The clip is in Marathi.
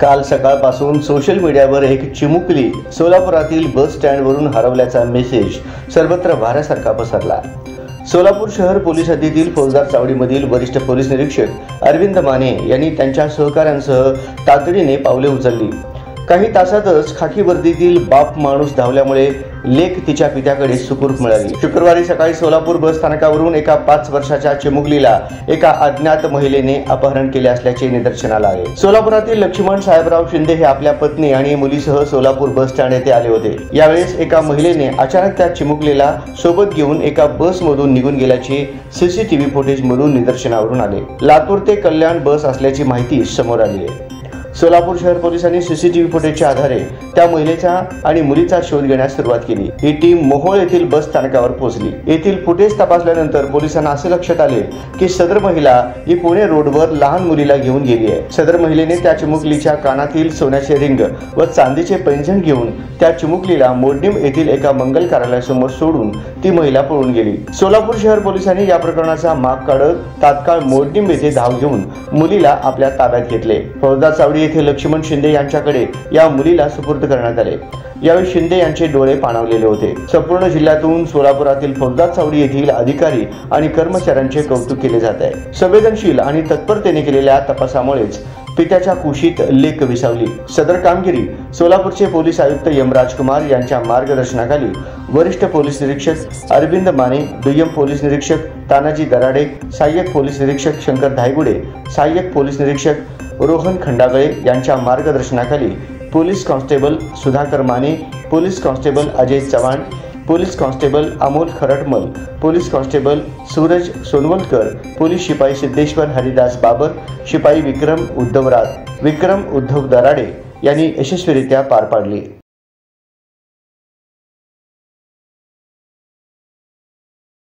काल सकाळपासून सोशल मीडियावर एक चिमुकली सोलापुरातील बस स्टँडवरून हरवल्याचा मेसेज सर्वत्र वाऱ्यासारखा पसरला। सोलापूर शहर पोलीस हद्दीतील फौजदार चावडीमधील वरिष्ठ पोलीस निरीक्षक अरविंद माने यांनी त्यांच्या सहकाऱ्यांसह तातडीने पावले उचलली। काही तासातच खाकी वर्दीतील बाप माणूस धावल्यामुळे लेक तिच्या पित्याकडे सुपूर्द मिळाली। शुक्रवारी सकाळी सोलापूर बस स्थानकावरून एका 5 वर्षाच्या चिमुकलीला एका अज्ञात महिलेने अपहरण केले असल्याचे निदर्शनाला आले। सोलापुरातील लक्ष्मण साहेबराव शिंदे हे आपल्या पत्नी आणि मुलीसह सोलापूर बस स्टँड येथे आले होते। यावेळेस एका महिलेने अचानक त्या चिमुकलीला सोबत घेऊन एका बसमधून निघून गेल्याचे सीसीटीव्ही फुटेजमधून निदर्शनावरून आले। लातूर ते कल्याण बस असल्याची माहिती समोर आली आहे। सोलापूर शहर पोलिसांनी सीसीटीव्ही फुटेजच्या आधारे त्या महिलेचा आणि मुलीचा शोध घेण्यास सुरुवात केली। ही टीम मोहोळ येथील बस स्थानकावर पोहोचली। येथील फुटेज तपासल्यानंतर पोलिसांना असे लक्षात आले की सदर महिला ही पुणे रोडवर लहान मुलीला घेऊन गेली आहे। सदर महिलेने त्या चिमुकलीच्या कानातील सोन्याचे रिंग व चांदीचे पैंजण घेऊन त्या चिमुकलीला मोडणीम येथील एका मंगल कार्यालयासमोर सोडून ती महिला पळून गेली। सोलापूर शहर पोलिसांनी या प्रकरणाचा माग काढत तात्काळ मोडणीम येथे धाव घेऊन मुलीला आपल्या ताब्यात घेतले। फौजदार चावडी येथे लक्ष्मण शिंदे यांच्याकडे या मुलीला सुपूर्द करण्यात आले। यावेळी शिंदे यांचे डोळे पाणावलेले होते। संपूर्ण जिल्ह्यातून सोलापुरातील फौजदार चावडी येथील अधिकारी आणि कर्मचाऱ्यांचे कौतुक केले जात आहे। संवेदनशील आणि तत्परतेने केलेल्या तपासामुळेच पित्याच्या कुशीत लेक विसावली। सदर कामगिरी सोलापूरचे पोलीस आयुक्त एम राजकुमार यांच्या मार्गदर्शनाखाली वरिष्ठ पोलीस निरीक्षक अरविंद माने, दुय्यम पोलीस निरीक्षक तानाजी दराडे, सहाय्यक पोलीस निरीक्षक शंकर धायगुडे, सहाय्यक पोलीस निरीक्षक रोहन खंडागळे यांच्या मार्गदर्शनाखाली police constable Sudhakar Mane, police constable Ajay Chavan, police constable Amol Kharatmal, police constable Suraj Sonawalkar, police शिपाई सिद्धेश्वर हरिदास बाबर, शिपाई विक्रम उद्धव दराडे यांनी यशस्वीरित्या पार पाडली।